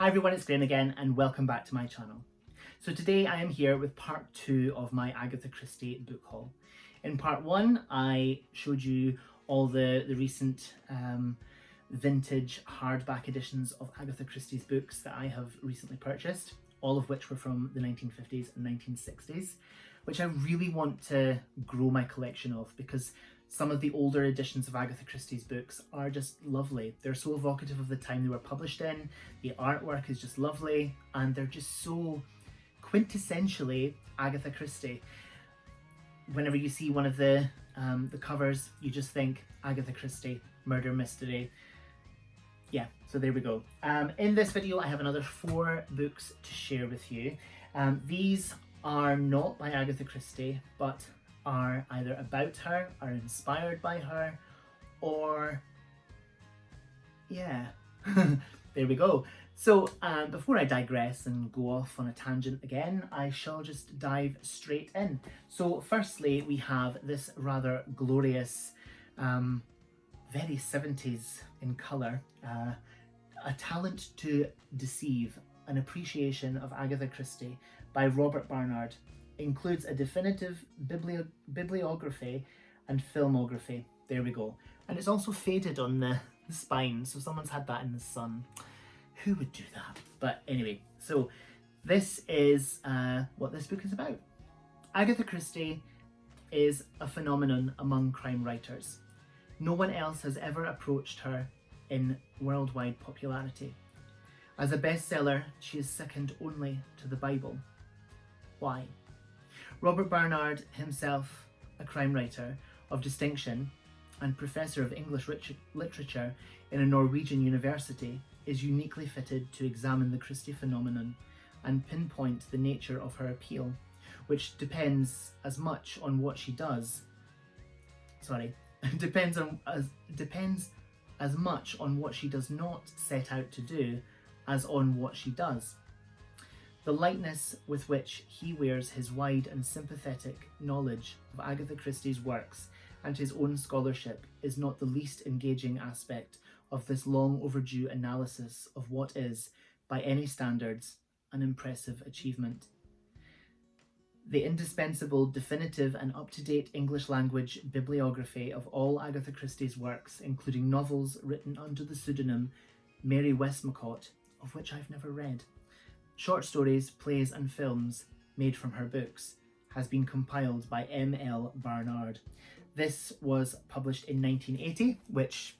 Hi everyone, it's Graham again and welcome back to my channel. So today I am here with part 2 of my Agatha Christie book haul. In part 1 I showed you all the recent vintage hardback editions of Agatha Christie's books that I have recently purchased, all of which were from the 1950s and 1960s, which I really want to grow my collection of because some of the older editions of Agatha Christie's books are just lovely. They're so evocative of the time they were published in, the artwork is just lovely, and they're just so quintessentially Agatha Christie. Whenever you see one of the covers, you just think Agatha Christie, murder mystery. Yeah, so there we go. In this video I have another 4 books to share with you. These are not by Agatha Christie, but are either about her, are inspired by her, or yeah, there we go. So before I digress and go off on a tangent again, I shall just dive straight in. So firstly, we have this rather glorious, very 70s in colour, A Talent to Deceive, an appreciation of Agatha Christie by Robert Barnard. Includes a definitive bibliography and filmography. There we go. And it's also faded on the spine, so someone's had that in the sun. Who would do that? But anyway, so this is what this book is about. Agatha Christie is a phenomenon among crime writers. No one else has ever approached her in worldwide popularity. As a bestseller, she is second only to the Bible. Why? Robert Barnard, himself a crime writer of distinction and professor of English literature in a Norwegian university, is uniquely fitted to examine the Christie phenomenon and pinpoint the nature of her appeal, which depends as much on what she does. Depends as much on what she does not set out to do as on what she does. The lightness with which he wears his wide and sympathetic knowledge of Agatha Christie's works and his own scholarship is not the least engaging aspect of this long overdue analysis of what is, by any standards, an impressive achievement. The indispensable, definitive and up-to-date English language bibliography of all Agatha Christie's works, including novels written under the pseudonym Mary Westmacott, of which I've never read, short stories, plays and films made from her books, has been compiled by M.L. Barnard. This was published in 1980, which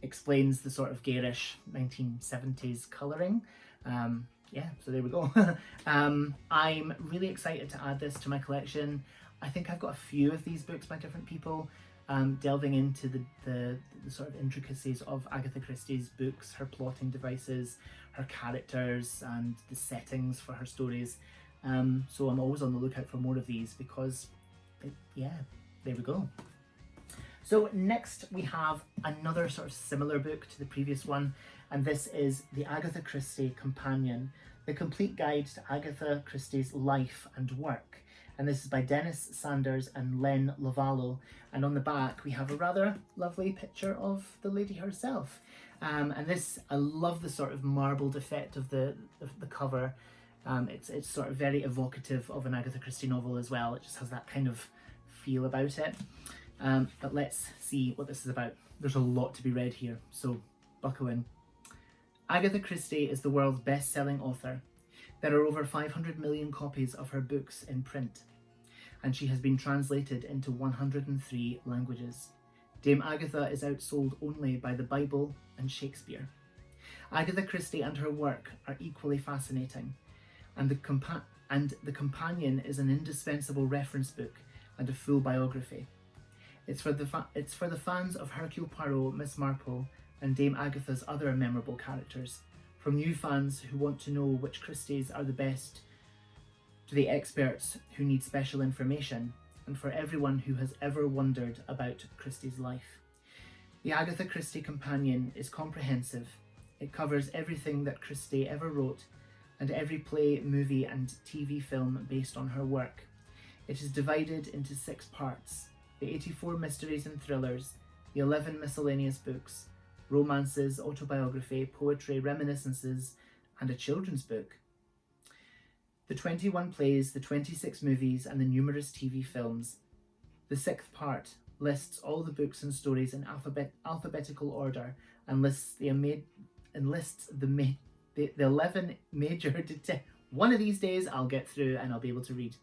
explains the sort of garish 1970s colouring. Yeah, so there we go. I'm really excited to add this to my collection. I think I've got a few of these books by different people, delving into the sort of intricacies of Agatha Christie's books, her plotting devices, her characters and the settings for her stories. So I'm always on the lookout for more of these because, yeah, there we go. So next we have another sort of similar book to the previous one, and this is the Agatha Christie Companion, the complete guide to Agatha Christie's life and work. And this is by Dennis Sanders and Len Lovallo. And on the back we have a rather lovely picture of the lady herself. And this, I love the sort of marbled effect of the cover. It's sort of very evocative of an Agatha Christie novel as well. It just has that kind of feel about it. But let's see what this is about. There's a lot to be read here, so buckle in. Agatha Christie is the world's best-selling author. There are over 500 million copies of her books in print, and she has been translated into 103 languages. Dame Agatha is outsold only by the Bible and Shakespeare. Agatha Christie and her work are equally fascinating, and the companion is an indispensable reference book and a full biography. It's for the fans of Hercule Poirot, Miss Marple, and Dame Agatha's other memorable characters, from new fans who want to know which Christies are the best, to the experts who need special information, and for everyone who has ever wondered about Christie's life. The Agatha Christie Companion is comprehensive. It covers everything that Christie ever wrote and every play, movie and TV film based on her work. It is divided into 6 parts: the 84 mysteries and thrillers, the 11 miscellaneous books, romances, autobiography, poetry, reminiscences, and a children's book. The 21 plays, the 26 movies, and the numerous TV films. The 6th part lists all the books and stories in alphabetical order and lists the 11 major one of these days I'll get through and I'll be able to read.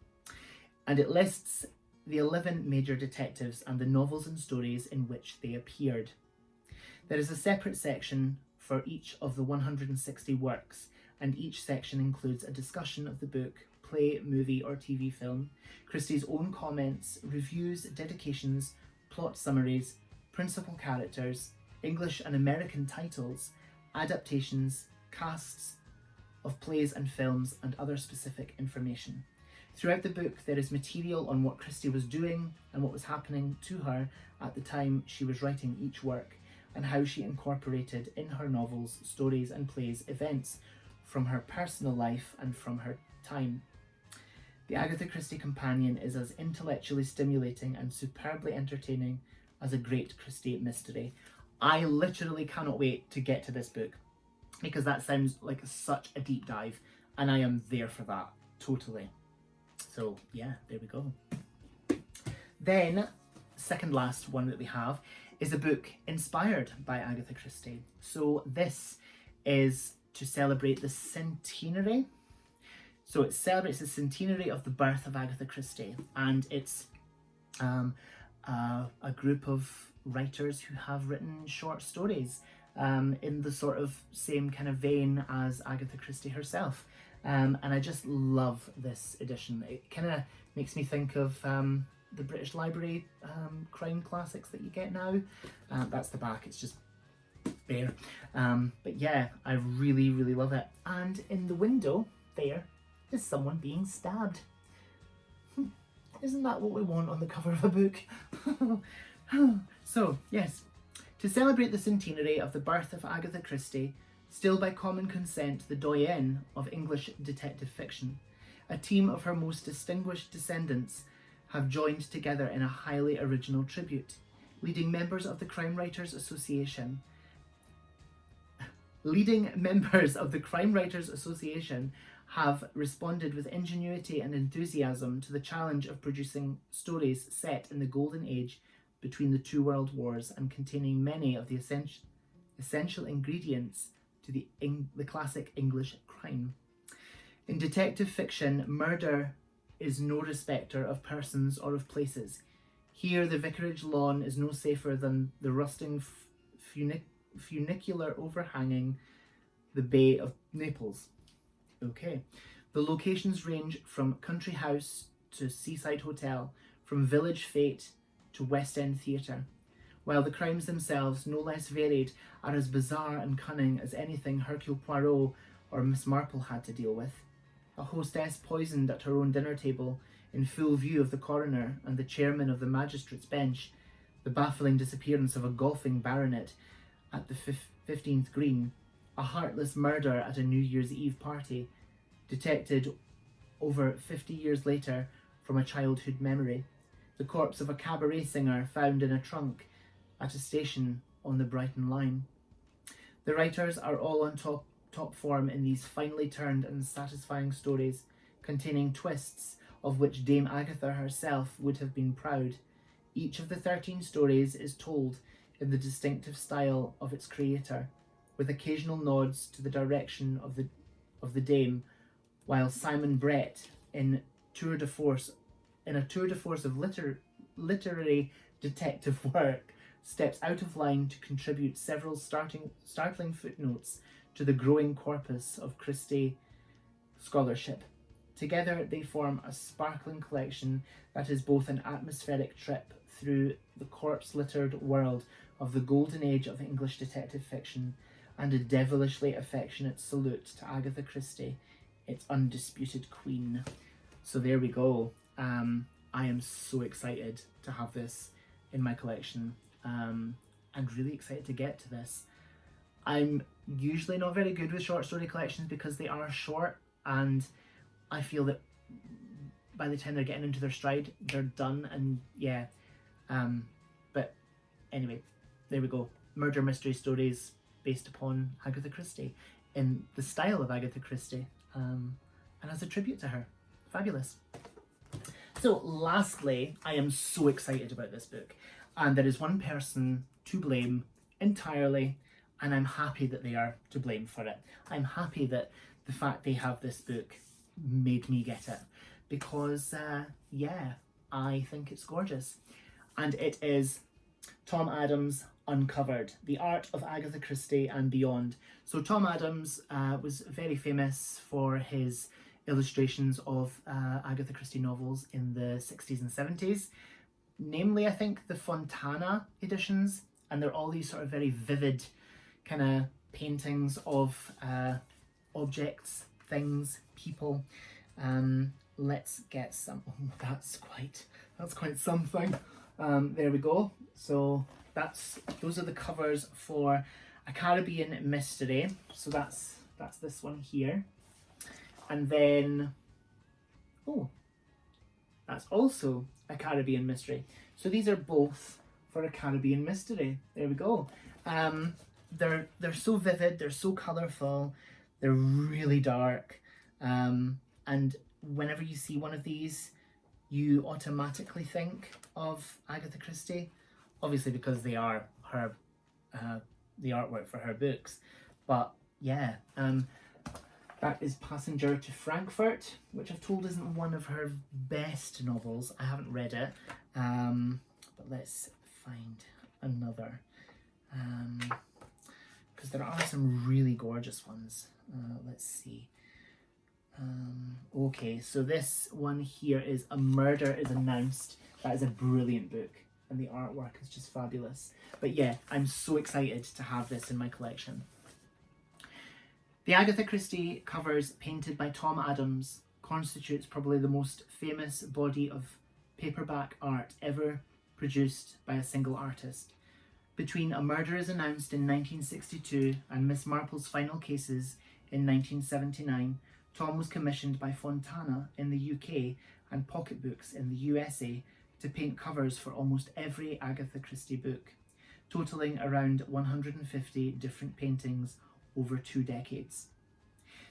And it lists the 11 major detectives and the novels and stories in which they appeared. There is a separate section for each of the 160 works, and each section includes a discussion of the book, play, movie, or TV film, Christie's own comments, reviews, dedications, plot summaries, principal characters, English and American titles, adaptations, casts of plays and films, and other specific information. Throughout the book, there is material on what Christie was doing and what was happening to her at the time she was writing each work, and how she incorporated in her novels, stories, and plays events from her personal life and from her time. The Agatha Christie Companion is as intellectually stimulating and superbly entertaining as a great Christie mystery. I literally cannot wait to get to this book, because that sounds like such a deep dive, and I am there for that, totally. So yeah, there we go. Then, second last one that we have is a book inspired by Agatha Christie. So this is to celebrate the centenary. So it celebrates the centenary of the birth of Agatha Christie, and it's a group of writers who have written short stories in the sort of same kind of vein as Agatha Christie herself. And I just love this edition. It kind of makes me think of the British Library crime classics that you get now. That's the back, it's just there. But yeah, I really, really love it. And in the window there is someone being stabbed. Isn't that what we want on the cover of a book? So, yes, to celebrate the centenary of the birth of Agatha Christie, still by common consent the doyenne of English detective fiction, a team of her most distinguished descendants have joined together in a highly original tribute. Leading members of the Crime Writers Association have responded with ingenuity and enthusiasm to the challenge of producing stories set in the golden age between the two world wars and containing many of the essential ingredients to the classic English crime. In detective fiction, murder is no respecter of persons or of places. Here, the vicarage lawn is no safer than the rusting funicular overhanging the Bay of Naples. Okay. The locations range from country house to seaside hotel, from village fete to West End theatre, while the crimes themselves, no less varied, are as bizarre and cunning as anything Hercule Poirot or Miss Marple had to deal with. A hostess poisoned at her own dinner table, in full view of the coroner and the chairman of the magistrate's bench, the baffling disappearance of a golfing baronet at the 15th green, a heartless murder at a New Year's Eve party, detected over 50 years later from a childhood memory, the corpse of a cabaret singer found in a trunk at a station on the Brighton line. The writers are all on top form in these finely turned and satisfying stories, containing twists of which Dame Agatha herself would have been proud. Each of the 13 stories is told in the distinctive style of its creator, with occasional nods to the direction of the dame, while Simon Brett, in a tour de force of literary detective work, steps out of line to contribute several startling footnotes to the growing corpus of Christie scholarship. Together they form a sparkling collection that is both an atmospheric trip through the corpse-littered world of the golden age of English detective fiction, and a devilishly affectionate salute to Agatha Christie, its undisputed queen. So there we go. I am so excited to have this in my collection, and really excited to get to this. I'm usually not very good with short story collections because they are short, and I feel that by the time they're getting into their stride, they're done, and yeah. But anyway, there we go. Murder mystery stories based upon Agatha Christie. in the style of Agatha Christie, and as a tribute to her. Fabulous. So lastly, I am so excited about this book, and there is one person to blame entirely, and I'm happy that they are to blame for it. I'm happy that the fact they have this book made me get it, because yeah, I think it's gorgeous. And it is Tom Adams' Uncovered, The Art of Agatha Christie and Beyond. So Tom Adams was very famous for his illustrations of Agatha Christie novels in the 60s and 70s. Namely, I think the Fontana editions, and they're all these sort of very vivid kind of paintings of objects, things, people. Let's get some. Oh, that's quite something. There we go. So those are the covers for A Caribbean Mystery. So that's this one here, and then that's also A Caribbean Mystery. So these are both for A Caribbean Mystery. There we go. They're so vivid, they're so colourful, they're really dark, and whenever you see one of these, you automatically think of Agatha Christie, obviously because they are her the artwork for her books. But yeah, that is Passenger to Frankfurt, which I've told isn't one of her best novels. I haven't read it, but let's find another, because there are some really gorgeous ones. Let's see. Okay, so this one here is A Murder is Announced. That is a brilliant book, and the artwork is just fabulous. But yeah, I'm so excited to have this in my collection. The Agatha Christie covers painted by Tom Adams constitutes probably the most famous body of paperback art ever produced by a single artist. Between A Murder is Announced in 1962 and Miss Marple's Final Cases in 1979, Tom was commissioned by Fontana in the UK and Pocketbooks in the USA to paint covers for almost every Agatha Christie book, totaling around 150 different paintings over 2 decades.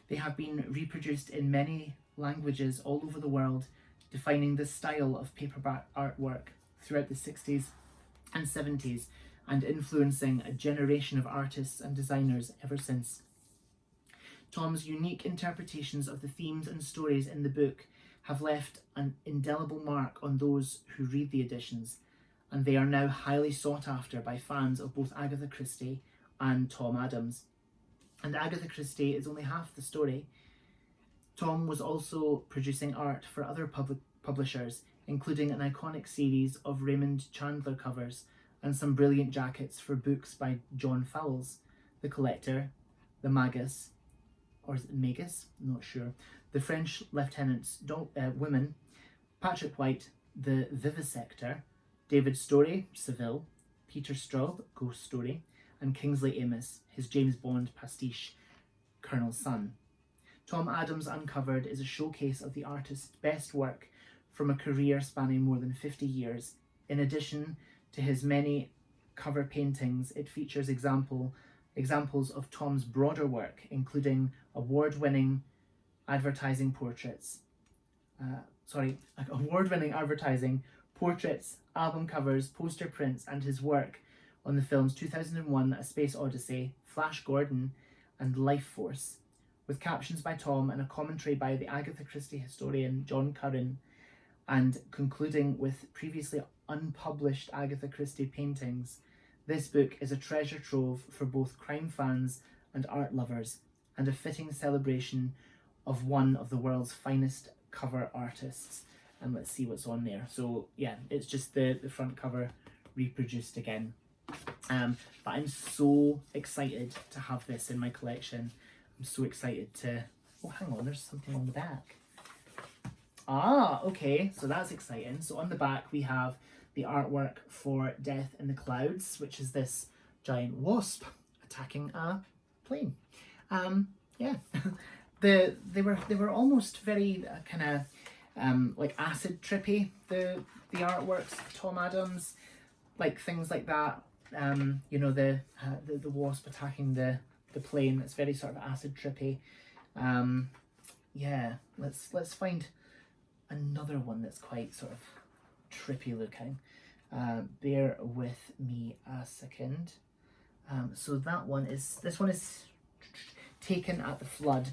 They have been reproduced in many languages all over the world, defining the style of paperback artwork throughout the 60s and 70s and influencing a generation of artists and designers ever since. Tom's unique interpretations of the themes and stories in the book have left an indelible mark on those who read the editions, and they are now highly sought after by fans of both Agatha Christie and Tom Adams. And Agatha Christie is only half the story. Tom was also producing art for other publishers, including an iconic series of Raymond Chandler covers and some brilliant jackets for books by John Fowles, The Collector, The Magus, or is it Magus? I'm not sure. The French Lieutenant's Women, Patrick White, The Vivisector, David Story, Seville, Peter Straub, Ghost Story, and Kingsley Amis, his James Bond pastiche, Colonel's Son. Tom Adams' Uncovered is a showcase of the artist's best work from a career spanning more than 50 years. In addition to his many cover paintings, it features examples of Tom's broader work, including award-winning advertising, portraits, album covers, poster prints, and his work on the films 2001: A Space Odyssey, Flash Gordon, and Life Force, with captions by Tom and a commentary by the Agatha Christie historian John Curran, and concluding with previously unpublished Agatha Christie paintings. This book is a treasure trove for both crime fans and art lovers, and a fitting celebration of one of the world's finest cover artists. And let's see what's on there. So yeah, it's just the front cover reproduced again. But I'm so excited to have this in my collection. I'm so excited to... Oh, hang on, there's something on the back. Ah, okay, so that's exciting. So on the back we have the artwork for Death in the Clouds, which is this giant wasp attacking a plane. Yeah, they were almost very kind of like acid trippy. The artworks of Tom Adams, like things like that. You know, the wasp attacking the the plane. It's very sort of acid trippy. Yeah, let's find another one that's quite sort of trippy looking. Bear with me a second. So this one is Taken at the Flood.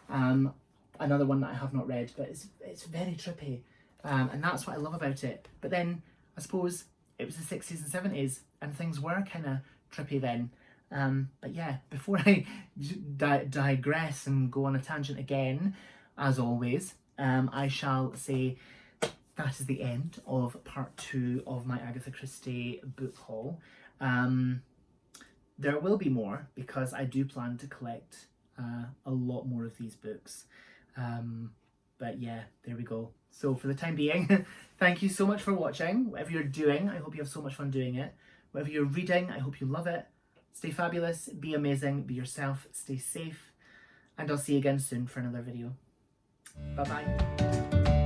Another one that I have not read, but it's very trippy, and that's what I love about it. But then I suppose it was the 60s and 70s, and things were kind of trippy then. But yeah, before I digress and go on a tangent again, as always, I shall say that is the end of part 2 of my Agatha Christie book haul. There will be more, because I do plan to collect a lot more of these books. But yeah, there we go. So for the time being, thank you so much for watching. Whatever you're doing, I hope you have so much fun doing it. Whatever you're reading, I hope you love it. Stay fabulous, be amazing, be yourself, stay safe, and I'll see you again soon for another video. Bye bye.